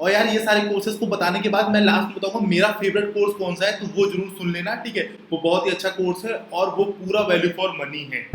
और यार ये सारे कोर्सेज को बताने के बाद मैं लास्ट में बताऊंगा मेरा फेवरेट कोर्स कौन सा है, तो वो जरूर सुन लेना, ठीक है। वो बहुत ही अच्छा कोर्स है और वो पूरा वैल्यू फॉर मनी है।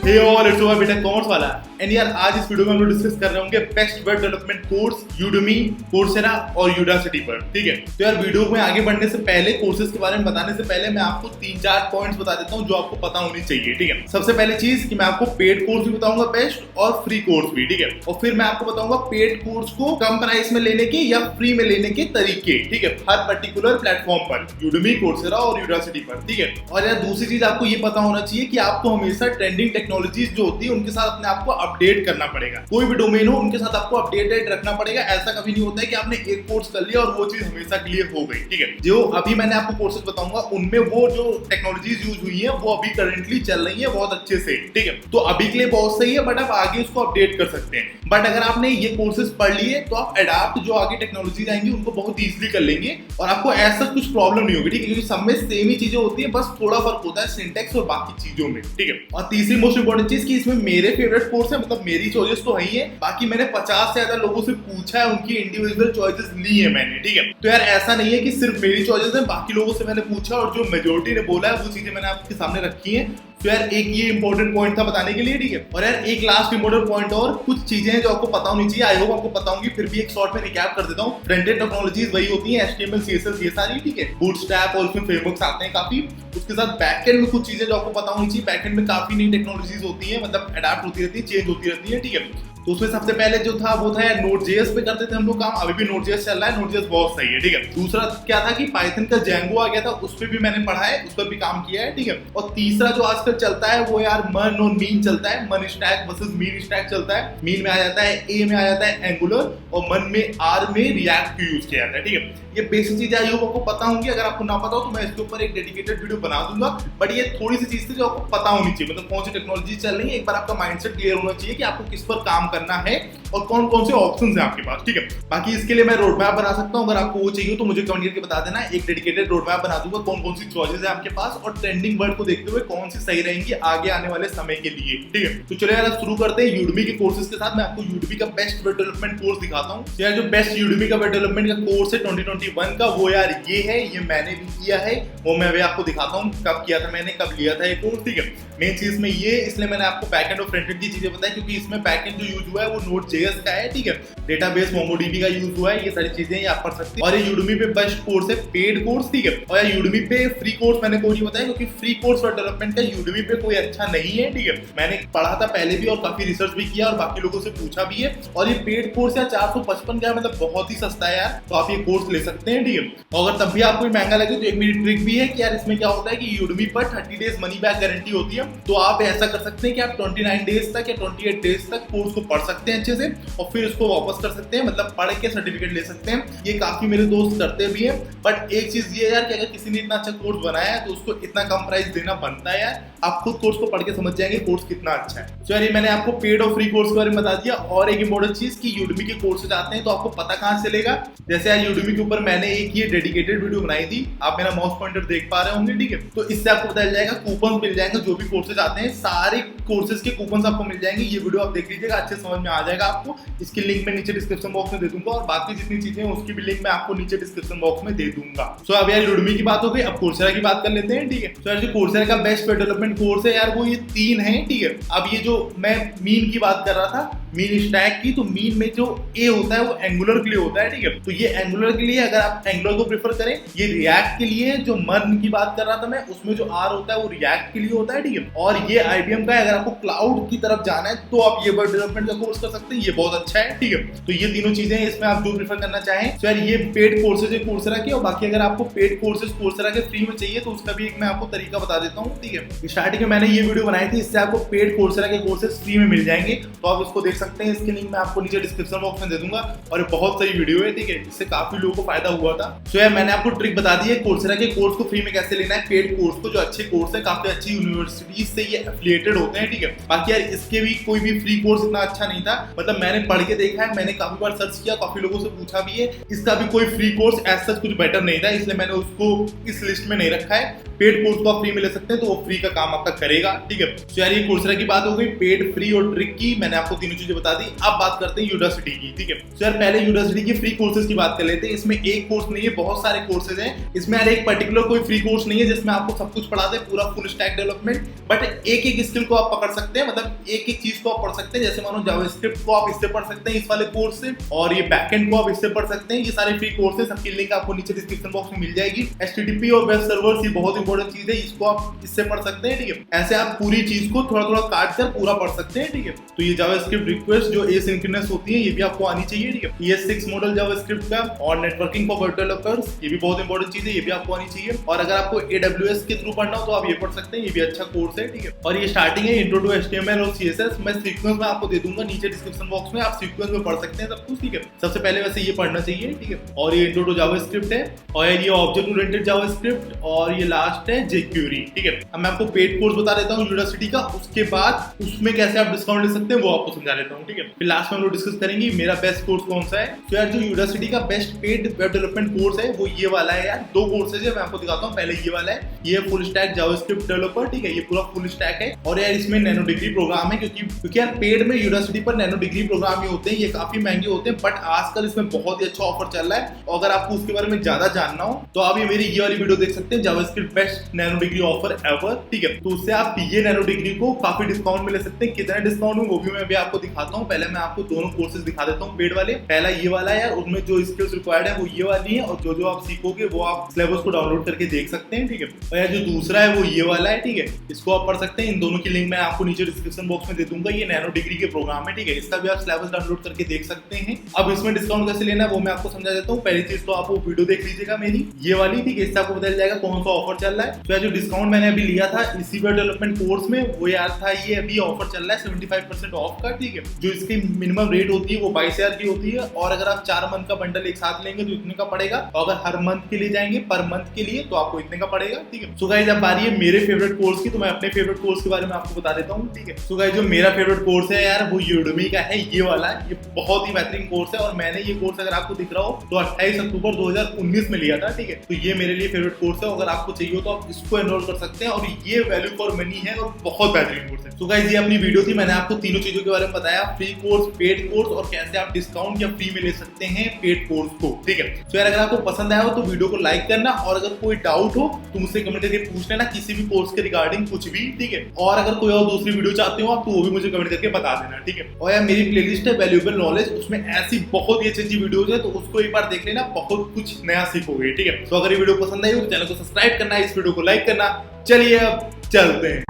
Hey all, it's over Btech commerce वाला। एंड यार आज इस वीडियो में हम लोग डिस्कस कर रहे होंगे best web development course Udemy, Coursera और यूडासिटी पर, ठीक है। तो यार वीडियो में आगे बढ़ने से पहले, कोर्सेज के बारे में बताने से पहले मैं आपको 3-4 पॉइंट्स बता देता हूँ जो आपको पता होनी चाहिए, ठीक है। सबसे पहले चीज कि मैं आपको पेड कोर्स भी बताऊंगा बेस्ट और फ्री कोर्स भी, ठीक है। और फिर मैं आपको बताऊंगा पेड कोर्स को कम प्राइस में लेने के या फ्री में लेने के तरीके, ठीक है, हर पर्टिकुलर प्लेटफॉर्म पर, यूडेमी, कोर्सेरा और यूडासिटी पर, ठीक है। और यार दूसरी चीज आपको ये पता होना चाहिए कि आपको हमेशा ट्रेंडिंग टेक्नोलॉजीज जो होती है उनके साथ अपने आप को अपडेट करना पड़ेगा। कोई भी डोमेन हो उनके साथ आपको अपडेटेड रखना पड़ेगा। ऐसा कभी नहीं होता है कि आपने एक कोर्स कर लिया और वो चीज हमेशा के लिए हो गई, ठीक है। जो अभी मैंने आपको कोर्सेज बताऊंगा उनमें वो जो टेक्नोलॉजीज यूज हुई है वो अभी करंटली चल रही है बहुत अच्छे से, ठीक है। तो अभी के लिए बहुत सही है, बट आप आगे उसको अपडेट कर सकते हैं। बट अगर आपने ये कोर्सेज पढ़ लिए तो आप अडाप्ट जो आगे टेक्नोलॉजीज आएंगी उनको बहुत ईजिली कर लेंगे और आपको ऐसा कुछ प्रॉब्लम नहीं होगी, ठीक है। क्योंकि सब में सेम ही चीजें होती है, बस थोड़ा फर्क होता है सिंटेक्स और बाकी चीजों में, ठीक है। और तीसरी मोस्ट इंपोर्टेंट चीज कि इसमें मेरे फेवरेट कोर्स है, मतलब मेरी चॉइस तो है ही है, बाकी मैंने 50 से ज्यादा लोगों से पूछा है, उनकी इंडिविजुअल चॉइसेस ली है मैंने, ठीक है। तो यार ऐसा नहीं है कि सिर्फ मेरी चॉइसेस है, बाकी लोगों से मैंने पूछा और जो मेजोरिटी ने बोला है वो चीजें मैंने आपके सामने रखी है। तो यार एक ये इंपॉर्टेंट पॉइंट था बताने के लिए, ठीक है। और यार एक लास्ट इंपॉर्टेंट पॉइंट और कुछ चीजें हैं जो आपको पता होनी चाहिए, आई होप आपको पता होंगी, फिर भी एक शॉर्ट में रिकैप कर देता हूँ। फ्रंट एंड टेक्नोलॉजीज वही होती है, HTML, CSS ये सारी, ठीक है। बूटस्ट्रैप और उसमें फ्रेमवर्क्स आते हैं काफी। उसके साथ बैकएंड में कुछ चीजें जो आपको पता होनी चाहिए, बैकएंड में काफी नई टेक्नोलॉजीज होती है, मतलब अडैप्ट होती रहती है, चेंज होती रहती है, ठीक है। तो उसमें सबसे पहले जो था वो था यार Node.js पे करते थे हम लोग काम, अभी भी Node.js चल रहा है, Node.js बहुत सही है, ठीक है। दूसरा क्या था कि पाइथन का Django आ गया था, उस पर भी मैंने पढ़ा है, उस पर भी काम किया है, ठीक है। और तीसरा जो आजकल चलता है वो यार मन और मीन चलता है, मन स्टैक वर्सेस मीन स्टैक चलता है। मीन में आ जाता है ए में आ जाता है एंगुलर और मन में आर में रिएक्ट को यूज किया जाता है, ठीक है। ये बेसिक चीजें आई होप आपको पता होंगी, अगर आपको ना पता हो तो मैं इसके ऊपर एक डेडिकेटेड वीडियो बना दूंगा। बट ये थोड़ी सी चीज थी जो आपको पता होनी चाहिए, मतलब कौन सी टेक्नोलॉजी चल रही है, एक बार आपका माइंडसेट क्लियर होना चाहिए कि आपको किस पर काम करना है और कौन कौन से ऑप्शंस हैं आपके पास, ठीक है। बाकी इसके लिए मैं रोड मैप बना सकता हूँ, अगर आपको वो चाहिए तो मुझे कमेंट करके बता देना, एक डेडिकेटेड रोड मैप बना दूंगा कौन कौन सी चॉइसेस है आपके पास और ट्रेंडिंग वर्ड को देखते हुए कौन सी सही रहेंगी आगे आने वाले समय के लिए, ठीक है। तो चलिए यार अब शुरू करते हैं यूडेमी के कोर्सेज के साथ। मैं आपको यूडेमी का बेस्ट वेब डेवलपमेंट कोर्स दिखाता हूँ। यार जो बेस्ट यूडेमी का वेब डेवलपमेंट का कोर्स है 2021 का, वो यार ये है, ये मैंने भी किया है, वो मैं अभी आपको दिखाता हूँ कब किया था मैंने, कब लिया था ये कोर्स, ठीक है। मेन चीज में ये, इसलिए मैंने आपको बैकएंड और फ्रंट एंड की चीजें बताई क्योंकि इसमें बैकएंड जो यूज हुआ है वो Node.js का है, ठीक है। डेटाबेस MongoDB का यूज हुआ है, ये सारी चीजें आप पढ़ सकते हैं। और ये यूडेमी पे बेस्ट कोर्स है, पेड कोर्स, ठीक है। और यार यूडेमी पे फ्री कोर्स मैंने कोई नहीं बताया क्योंकि फ्री कोर्स फॉर डेवलपमेंट का यूडेमी पे कोई अच्छा नहीं है, ठीक है। मैंने पढ़ा था पहले भी और काफी रिसर्च भी किया और बाकी लोगों से पूछा भी है। और ये पेड कोर्स यार 455 का है, मतलब बहुत ही सस्ता है यार, तो आप ये कोर्स ले सकते हैं, ठीक है। और अगर तब भी आपको महंगा लगे तो एक मेरी ट्रिक भी है कि यार इसमें क्या होता है कि यूडेमी पर 30 डेज मनी बैक गारंटी होती है, तो आप ऐसा कर सकते हैं कि आप 29 डेज तक या 28 डेज तक कोर्स को पढ़ सकते हैं अच्छे से और फिर उसको वापस कर सकते हैं, मतलब पढ़ के सर्टिफिकेट ले सकते हैं। ये काफी मेरे दोस्त करते भी हैं। बट एक चीज ये यार कि अगर किसी ने इतना अच्छा कोर्स बनाया है तो उसको इतना कम प्राइस देना बनता है यार। आप खुद कोर्स को पढ़ के समझ जाएंगे कोर्स कितना अच्छा है। तो यार मैंने आपको पेड और फ्री कोर्स के बारे में बता दिया। और एक इंपॉर्टेंट चीज कि यूडेमी के कोर्सेज आते हैं तो आपको पता कहां चलेगा। जैसे यार यूडेमी के ऊपर मैंने एक ये डेडिकेटेड वीडियो बनाई थी, आप मेरा माउस पॉइंटर देख पा रहे होंगे, ठीक है। तो इससे आपको पता चल जाएगा, कूपन मिल जाएंगे, जो भी कोर्सेज आते हैं सारे कोर्सेज के कूपन आपको मिल जाएंगे। ये वीडियो आप देख लीजिएगा, अच्छे समझ में आ जाएगा आपको। इसकी लिंक मैं नीचे डिस्क्रिप्शन बॉक्स में दे दूंगा और बाकी जितनी चीजें हैं उसकी भी लिंक मैं आपको नीचे डिस्क्रिप्शन बॉक्स में दे दूंगा। सो अब यार यूडेमी की बात हो गई, अब कोर्सेरा की बात कर लेते हैं, ठीक है। तो यार जो कोर्सेरा का बेस्ट वेब डेवलपमेंट कोर्स है यार वो ये 3 है, ठीक है। अब ये जो मैं मीन की बात कर रहा था, मीन स्टैक की, तो मीन में जो ए होता है वो एंगुलर के लिए होता है, ठीक है। तो ये एंगुलर के लिए अगर आप एंगुलर को प्रेफर करें, ये रिएक्ट के लिए जो मर्न की बात कर रहा था मैं, उसमें जो आर होता है वो रिएक्ट के लिए होता है, ठीक है। और ये IBM का है, अगर आपको क्लाउड की तरफ जाना है तो आप ये वेब डेवलपमेंट का कोर्स कर सकते हैं, ये बहुत अच्छा है, ठीक है। तो ये तीनों चीजें इसमें आप जो प्रेफर करना चाहें। तो यार ये पेड कोर्सेज है कोर्सेरा के, और बाकी अगर आपको पेड कोर्सेज कोर्सेरा के फ्री में चाहिए तो उसका भी एक मैं आपको तरीका बता देता हूँ, ठीक है। स्टार्टिंग में मैंने ये वीडियो बनाई थी, इससे आपको पेड कोर्सेरा के कोर्सेज फ्री में मिल जाएंगे, तो आप इसको देख सकते हैं। इसकी लिंक मैं आपको नीचे डिस्क्रिप्शन बॉक्स में दे दूंगा और बहुत सही वीडियो है, ठीक है। इससे काफी लोगों को फायदा हुआ था। तो यार मैंने आपको ट्रिक बता दी है कोर्सेरा के कोर्स को फ्री में कैसे लेना है, पेड कोर्स को। जो अच्छे कोर्स है, काफी अच्छी यूनिवर्सिटीज से ये एफिलिएटेड होते हैं, ठीक है। बाकी यार इसके भी कोई भी फ्री कोर्स इतना अच्छा नहीं था, मतलब मैंने पढ़ के देखा है, मैंने काफी बार सर्च किया, काफी लोगों से पूछा भी है, इसका भी कोई फ्री कोर्स ऐसा कुछ बेटर नहीं था, इसलिए मैंने उसको इस लिस्ट में नहीं रखा है। पेड कोर्स को आप फ्री में ले सकते हैं, तो वो फ्री का काम आपका करेगा, ठीक है। तो यार ये कोर्सेरा की बात हो गई, पेड, फ्री और ट्रिक की, मैंने आपको तीनों चीजें बता दी। अब बात करते हैं यूडासिटी की, ठीक है। तो यार पहले यूडासिटी की फ्री कोर्सेज की बात कर लेते हैं। इसमें एक कोर्स नहीं है, बहुत सारे कोर्सेज हैं। इसमें यार एक पर्टिकुलर कोई फ्री कोर्स नहीं है जिसमें आपको सब कुछ पढ़ा दे, पूरा फुल स्टैक डेवलपमेंट, बट एक एक स्किल को आप पकड़ सकते हैं, मतलब एक एक चीज को आप पढ़ सकते हैं। जैसे मानो जावास्क्रिप्ट को आप इससे पढ़ सकते हैं, इस वाले कोर्स से, और ये बैकएंड को आप इससे पढ़ सकते हैं। ये सारे फ्री कोर्स है, सबकी लिंक आपको नीचे डिस्क्रिप्शन बॉक्स में मिल जाएगी। HTTP और वेब सर्वर्स ये बहुत इंपॉर्टेंट चीज है, इसको आप इससे पढ़ सकते हैं, ठीक है। ऐसे आप पूरी चीज को थोड़ा थोड़ा काट कर पूरा पढ़ सकते हैं, ठीक है। तो ये जावास्क्रिप्ट रिक्वेस्ट जो एसिंक्रोनस होती है, ये भी आपको आनी चाहिए, ठीक है। ये 6 मॉडल जावास्क्रिप्ट का और नेटवर्किंग फॉर वेब डेवलपर्स, ये भी बहुत इंपॉर्टेंट चीज है, ये भी आपको आनी चाहिए। और अगर आपको AWS के थ्रू पढ़ना हो तो आप ये पढ़ सकते हैं, ये भी अच्छा कोर्स है, ठीक है। और ये स्टार्टिंग है इंट्रो टू HTML और CSS, मैं सीक्वेंस में आपको दे दूंगा नीचे डिस्क्रिप्शन बॉक्स में, आप सीक्वेंस में पढ़ सकते हैं सब कुछ, ठीक है। सबसे पहले वैसे ये पढ़ना चाहिए, ठीक है। और ये इंट्रो टू जावास्क्रिप्ट है, और ये ऑब्जेक्ट ओरिएंटेड जावास्क्रिप्ट, और ये लास्ट है jQuery, ठीक है। अब मैं आपको पेड कोर्स बता देता हूँ यूनिवर्सिटी का, उसके बाद उसमें कैसे आप डिस्काउंट ले सकते हैं वो आपको समझा देता हूँ, ठीक है। फिर लास्ट में हम लोग डिस्कस करेंगे मेरा बेस्ट कोर्स कौन सा है। तो यार जो यूनिवर्सिटी का best paid web development course है वो ये वाला है यार। 2 कोर्सेज है, मैं आपको दिखाता हूँ। पहले ये वाला है, ये फुल स्टैक जावास्क्रिप्ट डेवलपर, ठीक है। ये पूरा फुल स्टैक है, और यार इसमें नैनो डिग्री प्रोग्राम है, क्योंकि यार पेड में यूनिवर्सिटी पर नैनो डिग्री प्रोग्राम ही होते हैं, ये काफी महंगे होते हैं, बट आजकल इसमें बहुत ही अच्छा ऑफर चल रहा है। और अगर आपको उसके बारे में ज्यादा जानना हो तो आप ये मेरी ये वाली वीडियो देख सकते हैं, JavaScript best nano degree offer ever, ठीक है। तो उससे आप ये नैनो डिग्री को काफी डिस्काउंट में ले सकते हैं। कितना डिस्काउंट में वो भी मैं अभी आपको दिखाता हूँ। पहले मैं आपको दोनों कोर्सेज दिखा देता हूँ पेड वाले। पहला ये वाला है यार, उनमें जो स्किल्स रिक्वायर्ड है वो ये वाली है, और जो जो आप सीखोगे वो आप सिलेबस को डाउनलोड करके देख सकते हैं, ठीक है। और यार जो दूसरा है वो ये वाला है, ठीक है। इसको आप पढ़ सकते हैं। इन दोनों की लिंक मैं आपको नीचे डिस्क्रिप्शन बॉक्स में दे दूंगा। ये नैनो डिग्री के प्रोग्राम है, ठीक है। इसका भी आप सिलेबस डाउनलोड करके देख सकते हैं। अब इसमें डिस्काउंट कैसे लेना है वो मैं आपको समझा देता हूँ। पहली चीज तो आप वो वीडियो देख लीजिएगा मेरी ये वाली, ठीक है। इससे आपको पता चल जाएगा कौन सा ऑफर चल रहा है। तो यार जो डिस्काउंट मैंने अभी लिया था इसी वेब डेवलपमेंट कोर्स में, वो यार था ये अभी ऑफर चल रहा है 75% ऑफ का, ठीक है। जो इसकी मिनिमम रेट होती है वो 22,000 की होती है, और अगर आप 4 मंथ का बंडल एक साथ लेंगे तो इतने का पड़ेगा, और अगर हर मंथ के लिए जाएंगे पर मंथ के लिए तो आपको इतने का पड़ेगा, ठीक है। सो गाइस अब बारी है मेरे फेवरेट कोर्स की, तो मैं अपने फेवरेट कोर्स के बारे में आपको बता देता हूँ, ठीक है। सो गाइस जो मेरा फेवरेट कोर्स है यार वो यूडेमी का है, ये वाला है। ये बहुत ही बेहतरीन कोर्स है, और मैंने ये कोर्स अगर आपको दिख रहा हो तो 28 अक्टूबर 2019 में लिया था, ठीक है। तो ये मेरे लिए फेवरेट कोर्स है, अगर आपको चाहिए तो आप इसको एनरोल कर सकते हैं, और ये वैल्यू फॉर मनी है और बहुत बेहतरीन कोर्स है। तो गाइस ये अपनी वीडियो थी, मैंने आपको तीनों चीजों के बारे में बताया, फ्री कोर्स, पेड कोर्स, और कैसे आप डिस्काउंट या फ्री में ले सकते हैं पेड कोर्स को, ठीक है। तो यार अगर आपको पसंद आया हो तो वीडियो को लाइक करना, और अगर कोई डाउट हो तो मुझसे कमेंट करके पूछ लेना किसी भी कोर्स के रिगार्डिंग कुछ भी, ठीक है। और अगर कोई और दूसरी वीडियो चाहते हो आप तो वो भी मुझे कमेंट करके बता देना, ठीक है। और यार मेरी प्लेलिस्ट है वैल्यूएबल नॉलेज, उसमें ऐसी बहुत ही अच्छी वीडियोज है, तो उसको एक बार देख लेना, बहुत कुछ नया सीखोगे, ठीक है। तो अगर ये वीडियो पसंद आई हो तो चैनल को सब्सक्राइब करना, इस वीडियो को लाइक करना। चलिए अब चलते हैं।